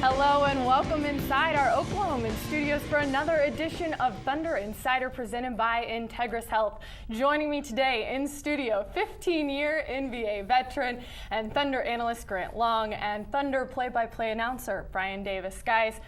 Hello and welcome inside our Oklahoma studios for another edition of Thunder Insider presented by Integris Health. Joining me today in studio, 15-year NBA veteran and Thunder analyst Grant Long and Thunder play-by-play announcer Brian Davis. Guys,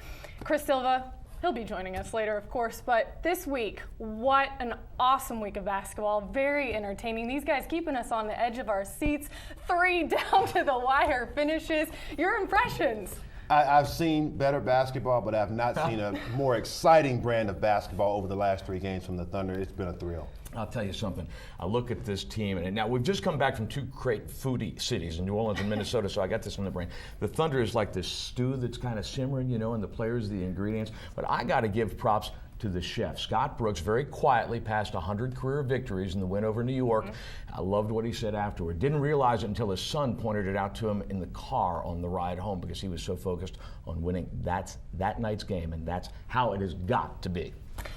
Chris Silva, he'll be joining us later, of course, but this week, what an awesome week of basketball. Very entertaining. These guys keeping us on the edge of our seats. 3 down to the wire finishes. Your impressions? I've seen better basketball, but I've not seen a more exciting brand of basketball over the last 3 games from the Thunder. It's been a thrill. I'll tell you something. I look at this team, and now we've just come back from 2 great foodie cities in New Orleans and Minnesota, so I got this on the brain. The Thunder is like this stew that's kind of simmering, and the players, the ingredients. But I got to give props to the chef. Scott Brooks very quietly passed 100 career victories in the win over New York. I loved what he said afterward. Didn't realize it until his son pointed it out to him in the car on the ride home because he was so focused on winning that night's game, and that's how it has got to be.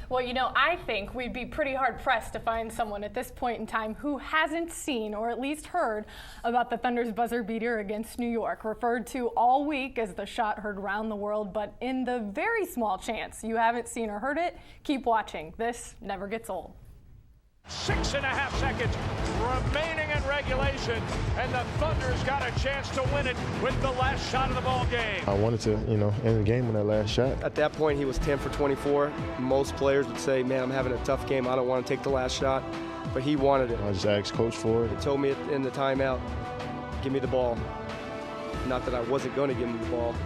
Well, I think we'd be pretty hard-pressed to find someone at this point in time who hasn't seen or at least heard about the Thunder's buzzer beater against New York, referred to all week as the shot heard around the world. But in the very small chance you haven't seen or heard it, keep watching. This never gets old. 6.5 seconds remaining in regulation, and the Thunder's got a chance to win it with the last shot of the ball game. I wanted to, end the game with that last shot. At that point, he was 10 for 24. Most players would say, man, I'm having a tough game. I don't want to take the last shot. But he wanted it. I just asked Coach for it. He told me in the timeout, give me the ball. Not that I wasn't going to give him the ball.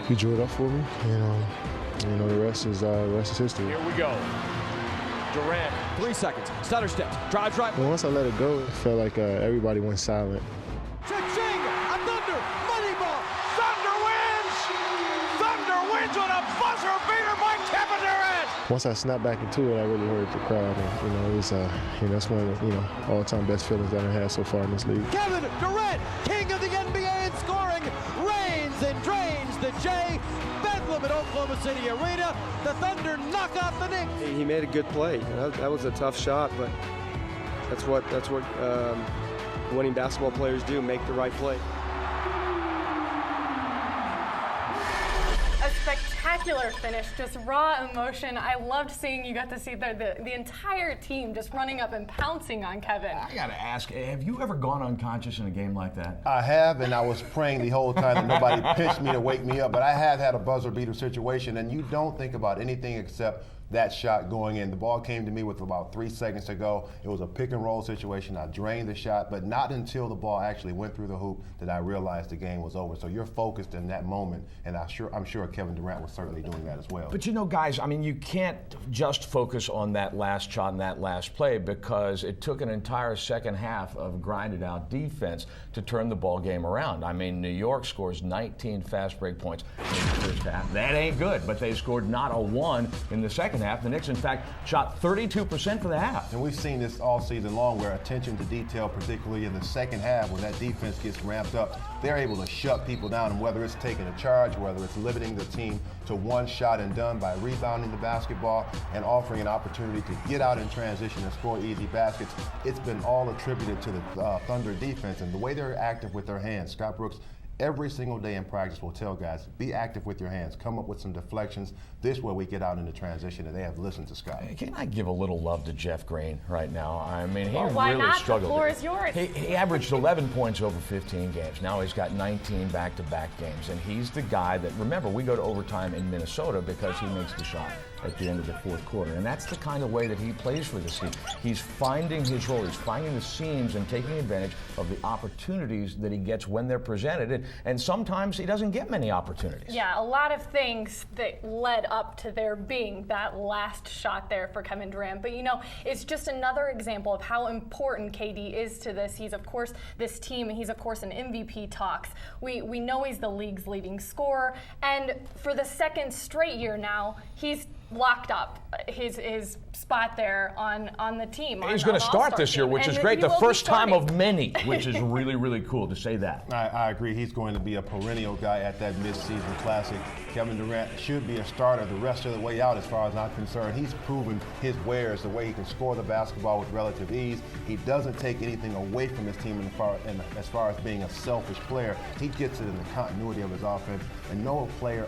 He drew it up for me, and the rest is history. Here we go. Durant, 3 seconds. Stutter steps. Drives right. Once I let it go, it felt like everybody went silent. Cha-ching! A Thunder money ball. Thunder wins! Thunder wins on a buzzer beater by Kevin Durant! Once I snapped back into it, I really heard the crowd, and it was that's one of the all-time best feelings that I've had so far in this league. Kevin Durant, king of the NBA in scoring, reigns and drains the J. Bedlam at Oklahoma City Arena. The Thunder knock off the Knicks. He made a good play. That was a tough shot, but that's what winning basketball players do, make the right play. A spectacular finish, just raw emotion. I loved seeing you got to see the entire team just running up and pouncing on Kevin. I got to ask, have you ever gone unconscious in a game like that? I have, and I was praying the whole time that nobody pinched me to wake me up, but I have had a buzzer beater situation, and you don't think about anything except that shot going in. The ball came to me with about 3 seconds to go. It was a pick and roll situation. I drained the shot, but not until the ball actually went through the hoop did I realize the game was over. So you're focused in that moment, and I'm sure Kevin Durant was certainly doing that as well. But guys, you can't just focus on that last shot and that last play because it took an entire second half of grinded out defense to turn the ball game around. New York scores 19 fast break points in the first half. That ain't good, but they scored not a 1 in the second half. The Knicks, in fact, shot 32% for the half. And we've seen this all season long where attention to detail, particularly in the second half when that defense gets ramped up, they're able to shut people down. And whether it's taking a charge, whether it's limiting the team to 1 shot and done by rebounding the basketball and offering an opportunity to get out in transition and score easy baskets, it's been all attributed to the Thunder defense and the way they're active with their hands. Scott Brooks, every single day in practice, will tell guys, be active with your hands, come up with some deflections. This way we get out into transition, and they have listened to Scott. Can I give a little love to Jeff Green right now? He why really not? struggled. The floor is yours. He averaged 11 points over 15 games. Now he's got 19 back-to-back games, and he's the guy that, remember, we go to overtime in Minnesota because he makes the shot at the end of the fourth quarter. And that's the kind of way that he plays for this team. He's finding his role. He's finding the seams and taking advantage of the opportunities that he gets when they're presented. And sometimes he doesn't get many opportunities. Yeah, a lot of things that led up to there being that last shot there for Kevin Durant. But, it's just another example of how important KD is to this. He's, of course, this team. He's, of course, in MVP talks. We know he's the league's leading scorer. And for the second straight year now, he's locked up his spot there on the team. He's going to start this year, which is great. The first time of many, which is really, really cool to say that. I agree. He's going to be a perennial guy at that midseason classic. Kevin Durant should be a starter the rest of the way out, as far as I'm concerned. He's proven his wares, the way he can score the basketball with relative ease. He doesn't take anything away from his team as far as being a selfish player. He gets it in the continuity of his offense, and no player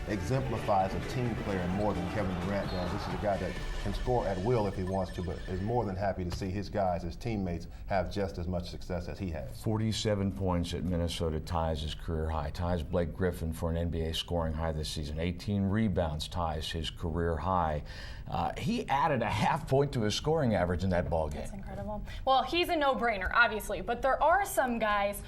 exemplifies a team player more than Kevin Durant does. This is a guy that can score at will if he wants to, but is more than happy to see his guys, his teammates, have just as much success as he has. 47 points at Minnesota ties his career high, ties Blake Griffin for an NBA scoring high this season. 18 rebounds ties his career high. He added a half point to his scoring average in that ball game. That's incredible. Well, he's a no-brainer, obviously, but there are some guys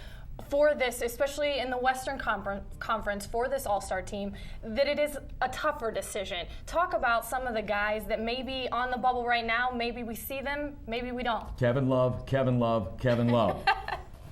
for this, especially in the Western Conference, for this All-Star team, that it is a tougher decision. Talk about some of the guys that may be on the bubble right now. Maybe we see them, maybe we don't. Kevin Love, Kevin Love, Kevin Love.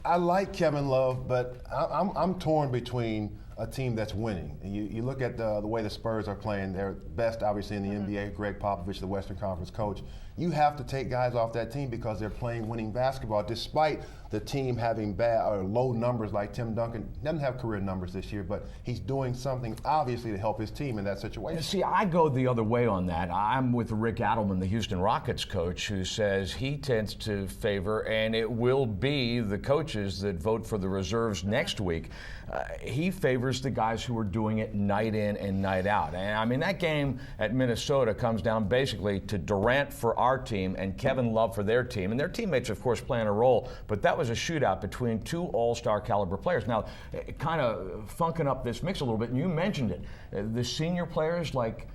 I like Kevin Love, but I'm torn between a team that's winning. You look at the way the Spurs are playing, they're best obviously in the NBA, Greg Popovich, the Western Conference coach. You have to take guys off that team because they're playing winning basketball, despite the team having bad or low numbers. Like Tim Duncan doesn't have career numbers this year, but he's doing something obviously to help his team in that situation. See, I go the other way on that. I'm with Rick Adelman, the Houston Rockets coach, who says he tends to favor, and it will be the coaches that vote for the reserves next week. He favors the guys who are doing it night in and night out. And I mean, that game at Minnesota comes down basically to Durant for our team and Kevin Love for their team. And their teammates, of course, playing a role, but that was a shootout between two all-star caliber players. Now, kind of funking up this mix a little bit, and you mentioned it. The senior players like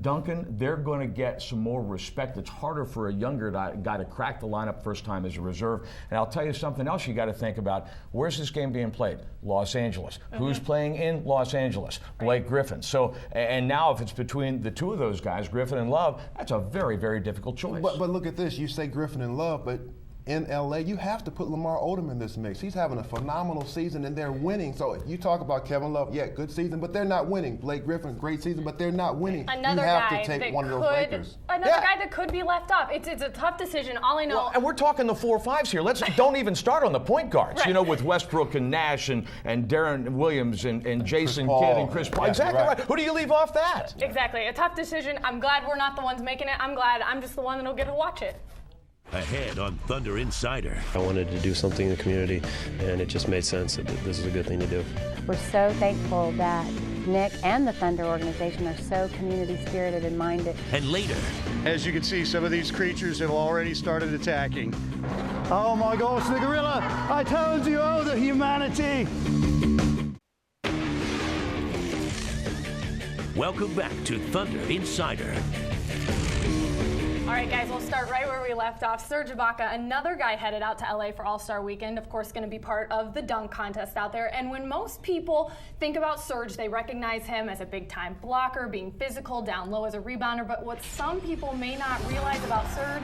Duncan, they're going to get some more respect. It's harder for a younger guy to crack the lineup first time as a reserve. And I'll tell you something else you got to think about. Where's this game being played? Los Angeles. Who's playing in Los Angeles? Blake Griffin. So, and now if it's between the two of those guys, Griffin and Love, that's a very, very difficult choice. But look at this. You say Griffin and Love, but in LA, you have to put Lamar Odom in this mix. He's having a phenomenal season and they're winning. So you talk about Kevin Love, yeah, good season, but they're not winning. Blake Griffin, great season, but they're not winning. Another you have guy to take that one of those Lakers. Another guy that could be left off. It's a tough decision. All I know. Well, and we're talking the 4-5s here. Let's don't even start on the point guards. Right. You know, with Westbrook and Nash and Darren Williams and Jason Kidd and Chris Paul. Yeah, exactly right. Who do you leave off that? Exactly. A tough decision. I'm glad we're not the ones making it. I'm glad I'm just the one that'll get to watch it. Ahead on Thunder Insider. I wanted to do something in the community, and it just made sense that this is a good thing to do. We're so thankful that Nick and the Thunder organization are so community-spirited and minded. And later, as you can see, some of these creatures have already started attacking. Oh my gosh, the gorilla! I told you, oh, the humanity! welcome back to Thunder Insider. All right, guys, we'll start right where we left off. Serge Ibaka, another guy headed out to LA for All-Star Weekend, of course, going to be part of the dunk contest out there. And when most people think about Serge, they recognize him as a big-time blocker, being physical, down low as a rebounder. But what some people may not realize about Serge,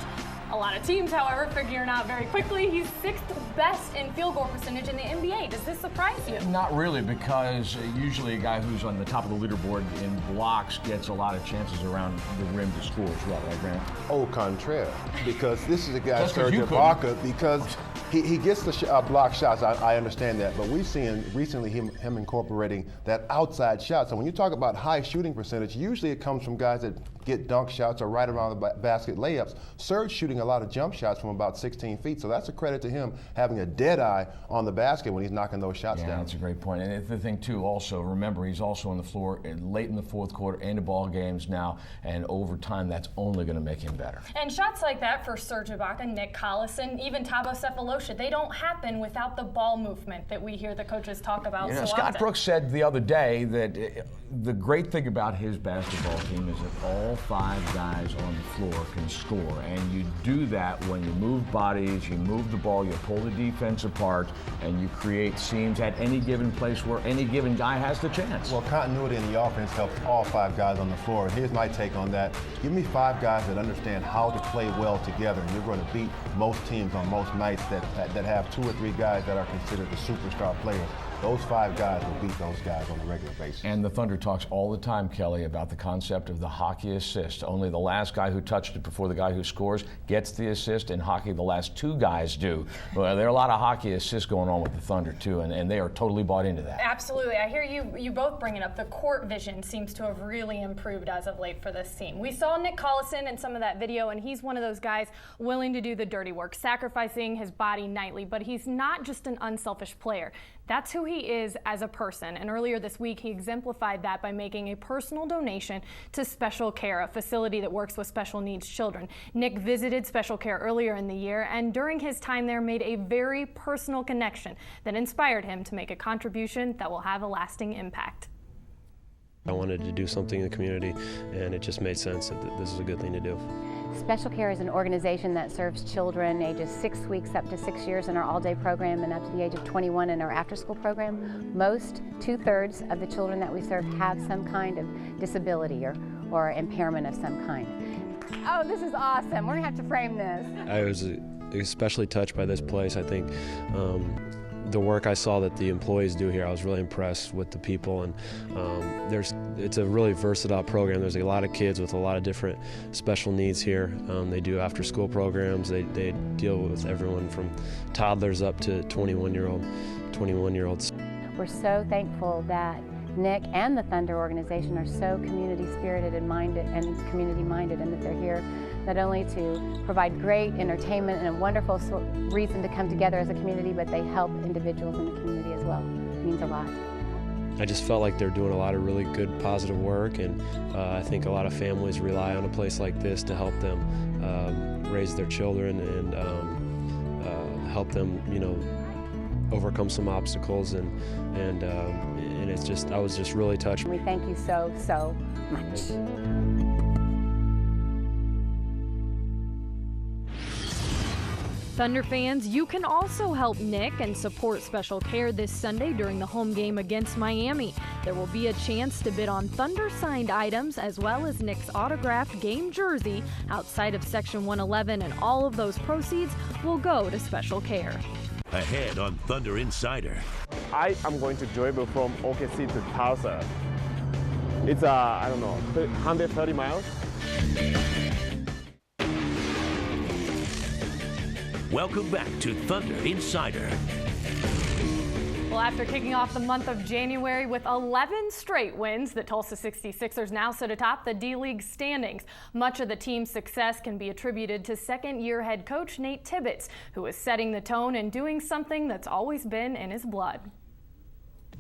a lot of teams, however, figuring out very quickly, he's 6th best in field goal percentage in the NBA. Does this surprise you? Not really, because usually a guy who's on the top of the leaderboard in blocks gets a lot of chances around the rim to score as well, right, Grant? Au contraire, because this is a guy, Serge Ibaka, because he gets the block shots. I understand that, but we've seen recently him incorporating that outside shot. So when you talk about high shooting percentage, usually it comes from guys that get dunk shots or right around the basket layups. Serge shooting a lot of jump shots from about 16 feet, so that's a credit to him having a dead eye on the basket when he's knocking those shots down. Yeah, that's a great point. And the thing, too, also, remember, he's also on the floor late in the fourth quarter, into ball games now, and over time, that's only going to make him better. And shots like that for Serge Ibaka, Nick Collison, even Thabo Sefolosha, they don't happen without the ball movement that we hear the coaches talk about so Scott often. Brooks said the other day that the great thing about his basketball team is that all 5 guys on the floor can score, and you do that when you move bodies, you move the ball, you pull the defense apart, and you create seams at any given place where any given guy has the chance. Well, continuity in the offense helps all 5 guys on the floor. And here's my take on that. Give me 5 guys that understand how to play well together, and you're going to beat most teams on most nights that have 2 or 3 guys that are considered the superstar players. those 5 guys will beat those guys on a regular basis. And the Thunder talks all the time, Kelly, about the concept of the hockey assist. Only the last guy who touched it before the guy who scores gets the assist. In hockey, the last 2 guys do. Well, there are a lot of hockey assists going on with the Thunder, too, and they are totally bought into that. Absolutely. I hear you both bring it up. The court vision seems to have really improved as of late for this team. We saw Nick Collison in some of that video, and he's one of those guys willing to do the dirty work, sacrificing his body nightly, but he's not just an unselfish player. That's who he is as a person. And earlier this week, he exemplified that by making a personal donation to Special Care, a facility that works with special needs children. Nick visited Special Care earlier in the year, and during his time there made a very personal connection that inspired him to make a contribution that will have a lasting impact. I wanted to do something in the community, and it just made sense that this is a good thing to do. Special Care is an organization that serves children ages 6 weeks up to 6 years in our all-day program and up to the age of 21 in our after-school program. Most, 2/3 of the children that we serve have some kind of disability or impairment of some kind. Oh, this is awesome. We're gonna have to frame this. I was especially touched by this place. I think the work I saw that the employees do here, I was really impressed with the people, and it's a really versatile program. There's a lot of kids with a lot of different special needs here. They do after-school programs. They deal with everyone from toddlers up to 21-year-olds. We're so thankful that Nick and the Thunder organization are so community-spirited and community-minded, and that they're here not only to provide great entertainment and a wonderful reason to come together as a community, but they help individuals in the community as well. It means a lot. I just felt like they're doing a lot of really good, positive work, and I think a lot of families rely on a place like this to help them raise their children and help them, overcome some obstacles, and it's just, I was just really touched. We thank you so much. Thunder fans, you can also help Nick and support Special Care this Sunday during the home game against Miami. There will be a chance to bid on Thunder signed items as well as Nick's autographed game jersey outside of Section 111, and all of those proceeds will go to Special Care. Ahead on Thunder Insider. I am going to dribble from OKC to Tulsa. It's 130 miles. Welcome back to Thunder Insider. Well, after kicking off the month of January with 11 straight wins, the Tulsa 66ers now sit atop the D-League standings. Much of the team's success can be attributed to second-year head coach Nate Tibbetts, who is setting the tone and doing something that's always been in his blood.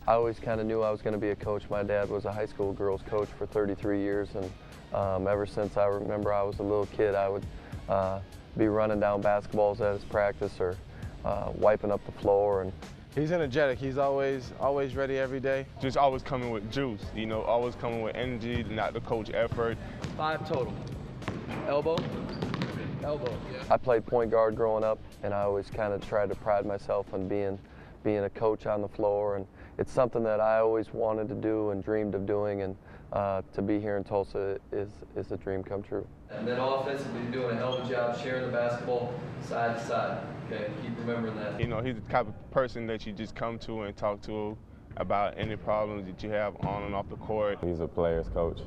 I always kind of knew I was going to be a coach. My dad was a high school girls coach for 33 years, and ever since I remember I was a little kid, I would be running down basketballs at his practice or wiping up the floor. And he's energetic. He's always ready every day. Just always coming with juice, always coming with energy, not the coach effort. 5 total. Elbow. I played point guard growing up, and I always kind of tried to pride myself on being a coach on the floor, and it's something that I always wanted to do and dreamed of doing, and to be here in Tulsa is a dream come true. And then offensively, you're doing a hell of a job sharing the basketball side to side. Okay, keep remembering that. He's the type of person that you just come to and talk to about any problems that you have on and off the court. He's a player's coach.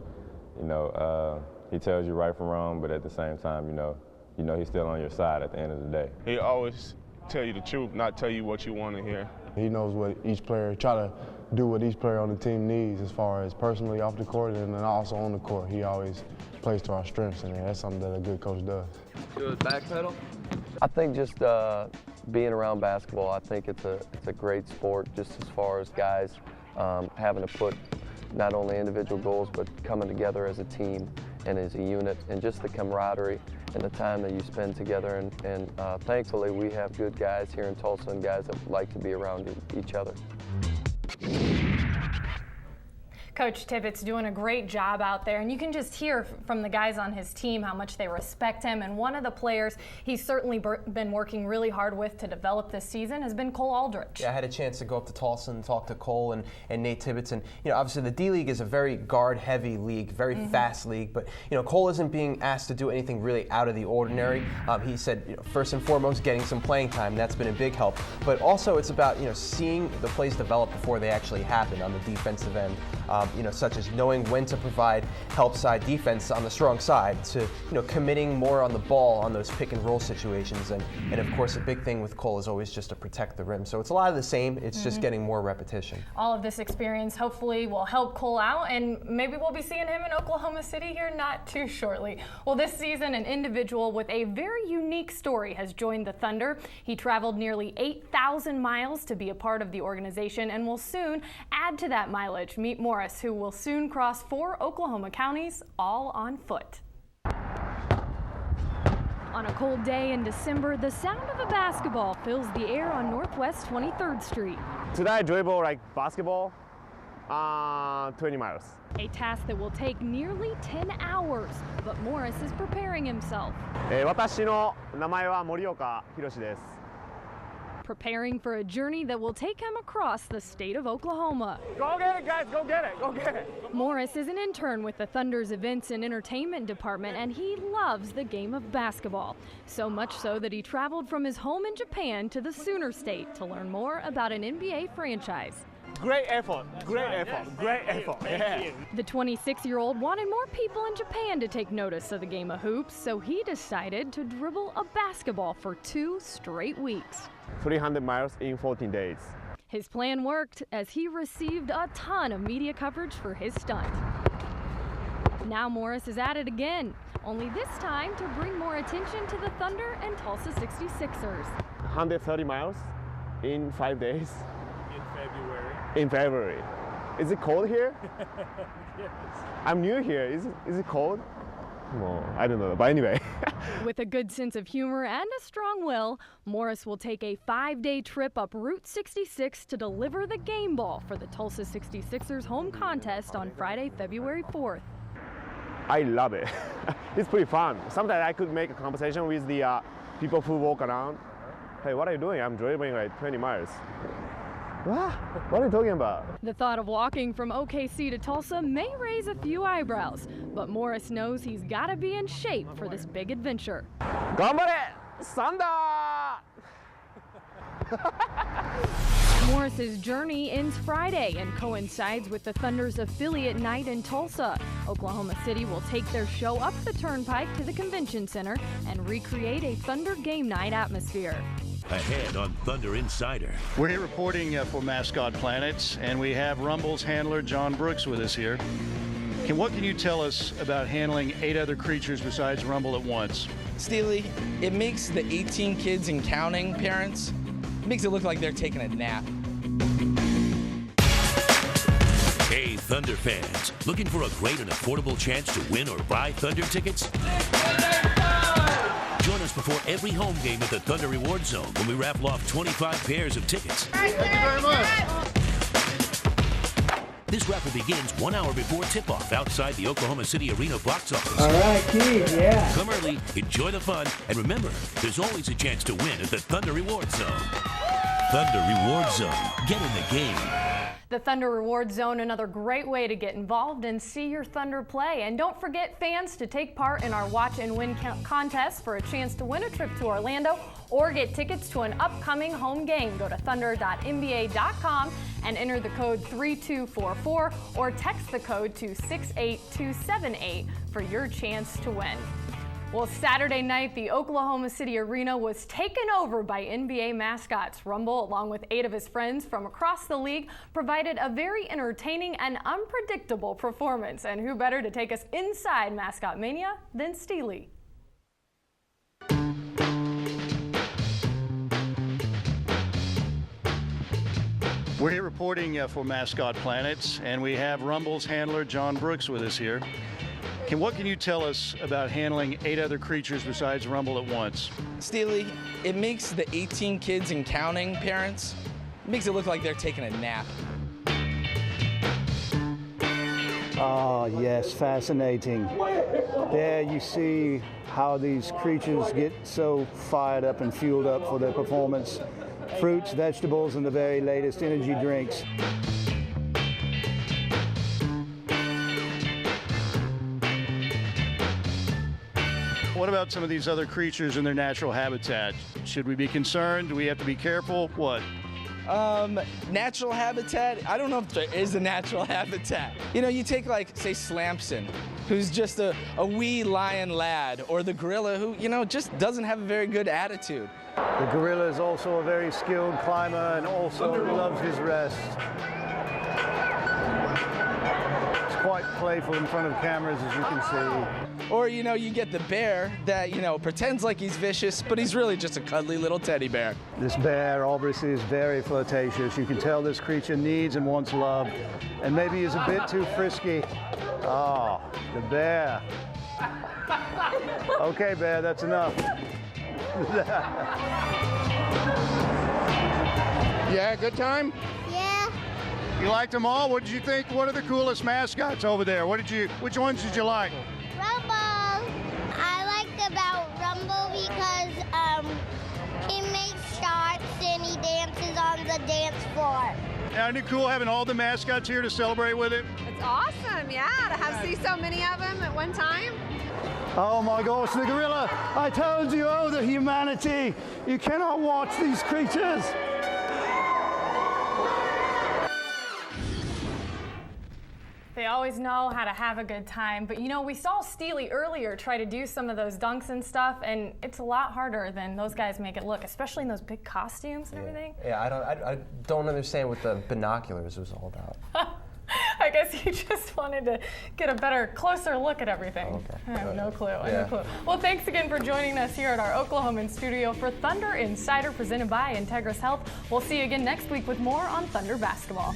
He tells you right from wrong, but at the same time, he's still on your side at the end of the day. He always tell you the truth, not tell you what you want to hear. He knows what each player, try to do what each player on the team needs as far as personally off the court and then also on the court. He always plays to our strengths, and that's something that a good coach does. Good back pedal? I think just being around basketball, I think it's a great sport just as far as guys having to put not only individual goals but coming together as a team and as a unit, and just the camaraderie and the time that you spend together. And thankfully we have good guys here in Tulsa and guys that like to be around each other. Coach Tippett's doing a great job out there, and you can just hear from the guys on his team how much they respect him. And one of the players he's certainly been working really hard with to develop this season has been Cole Aldrich. Yeah, I had a chance to go up to Tulsa and talk to Cole and Nate Tibbetts, and obviously the D-League is a very guard-heavy league, very fast league, but Cole isn't being asked to do anything really out of the ordinary. He said, first and foremost, getting some playing time. That's been a big help, but also it's about seeing the plays develop before they actually happen on the defensive end. Such as knowing when to provide help side defense on the strong side, to committing more on the ball on those pick and roll situations, and of course a big thing with Cole is always just to protect the rim. So it's a lot of the same. It's just getting more repetition. All of this experience hopefully will help Cole out, and maybe we'll be seeing him in Oklahoma City here not too shortly. Well, this season an individual with a very unique story has joined the Thunder. He traveled nearly 8,000 miles to be a part of the organization and will soon add to that mileage. Meet Morris, who will soon cross 4 Oklahoma counties, all on foot. On a cold day in December, the sound of a basketball fills the air on Northwest 23rd Street. Today I dribble like basketball 20 miles. A task that will take nearly 10 hours, but Morris is preparing himself. 私の名前は森岡弘です。 Preparing for a journey that will take him across the state of Oklahoma. Go get it, guys, go get it, go get it. Morris is an intern with the Thunder's Events and Entertainment Department, and he loves the game of basketball. So much so that he traveled from his home in Japan to the Sooner State to learn more about an NBA franchise. Great effort, great effort, great effort. Yeah. The 26-year-old wanted more people in Japan to take notice of the game of hoops, so he decided to dribble a basketball for 2 straight weeks. 300 miles in 14 days. His plan worked as he received a ton of media coverage for his stunt. Now Morris is at it again, only this time to bring more attention to the Thunder and Tulsa 66ers. 130 miles in 5 days. In February. In February. Is it cold here? Yes. I'm new here. Is it cold? Well, I don't know, but anyway. With a good sense of humor and a strong will, Morris will take a 5-day trip up Route 66 to deliver the game ball for the Tulsa 66ers home contest on Friday, February 4th. I love it. It's pretty fun. Sometimes I could make a conversation with the people who walk around. Hey, what are you doing? I'm dribbling like 20 miles. What are you talking about? The thought of walking from OKC to Tulsa may raise a few eyebrows, but Morris knows he's got to be in shape for this big adventure. Ganbare! Thunder! Morris's journey ends Friday and coincides with the Thunder's affiliate night in Tulsa. Oklahoma City will take their show up the turnpike to the convention center and recreate a Thunder game night atmosphere. Ahead on Thunder Insider. We're here reporting for Mascot Planet, and we have Rumble's handler John Brooks with us here. What can you tell us about handling 8 other creatures besides Rumble at once? Steely, it makes the 18 kids and counting parents, it makes it look like they're taking a nap. Hey, Thunder fans, looking for a great and affordable chance to win or buy Thunder tickets? Join us before every home game at the Thunder Reward Zone when we raffle off 25 pairs of tickets. Thank you very much. This raffle begins 1 hour before tip-off outside the Oklahoma City Arena box office. All right, Keith, yeah. Come early, enjoy the fun, and remember, there's always a chance to win at the Thunder Reward Zone. Thunder Reward Zone. Get in the game. The Thunder Reward Zone, another great way to get involved and see your Thunder play. And don't forget, fans, to take part in our Watch and Win contest for a chance to win a trip to Orlando or get tickets to an upcoming home game. Go to thunder.nba.com and enter the code 3244 or text the code to 68278 for your chance to win. Well, Saturday night, the Oklahoma City Arena was taken over by NBA mascots. Rumble, along with 8 of his friends from across the league, provided a very entertaining and unpredictable performance. And who better to take us inside Mascot Mania than Steely? We're here reporting for Mascot Planet, and we have Rumble's handler John Brooks with us here. What can you tell us about handling 8 other creatures besides Rumble at once? Steely, it makes the 18 kids and counting parents, it makes it look like they're taking a nap. Oh, yes, fascinating. There you see how these creatures get so fired up and fueled up for their performance. Fruits, vegetables, and the very latest energy drinks. What about some of these other creatures in their natural habitat? Should we be concerned? Do we have to be careful? What? Natural habitat, I don't know if there is a natural habitat. You know, you take like, say, Slamson, who's just a wee lion lad, or the gorilla who, you know, just doesn't have a very good attitude. The gorilla is also a very skilled climber and also loves his rest. It's quite playful in front of cameras, as you can see. Or, you know, you get the bear that, you know, pretends like he's vicious, but he's really just a cuddly little teddy bear. This bear obviously is very flirtatious. You can tell this creature needs and wants love, and maybe is a bit too frisky. Oh, the bear. Okay, bear, that's enough. Yeah, good time? Yeah. You liked them all? What did you think? What are the coolest mascots over there? Which ones did you like? Rumble. I liked about Rumble because he makes shots and he dances on the dance floor. Yeah, isn't it cool having all the mascots here to celebrate with it? It's awesome, yeah, to see so many of them at one time. Oh my gosh, the gorilla! I told you, oh, the humanity! You cannot watch these creatures! They always know how to have a good time, but you know, we saw Steely earlier try to do some of those dunks and stuff, and it's a lot harder than those guys make it look, especially in those big costumes and everything. Yeah, I don't understand what the binoculars was all about. I guess you just wanted to get a better, closer look at everything. Okay. I have no clue. I Yeah. have no clue. Well, thanks again for joining us here at our Oklahoman studio for Thunder Insider presented by Integris Health. We'll see you again next week with more on Thunder basketball.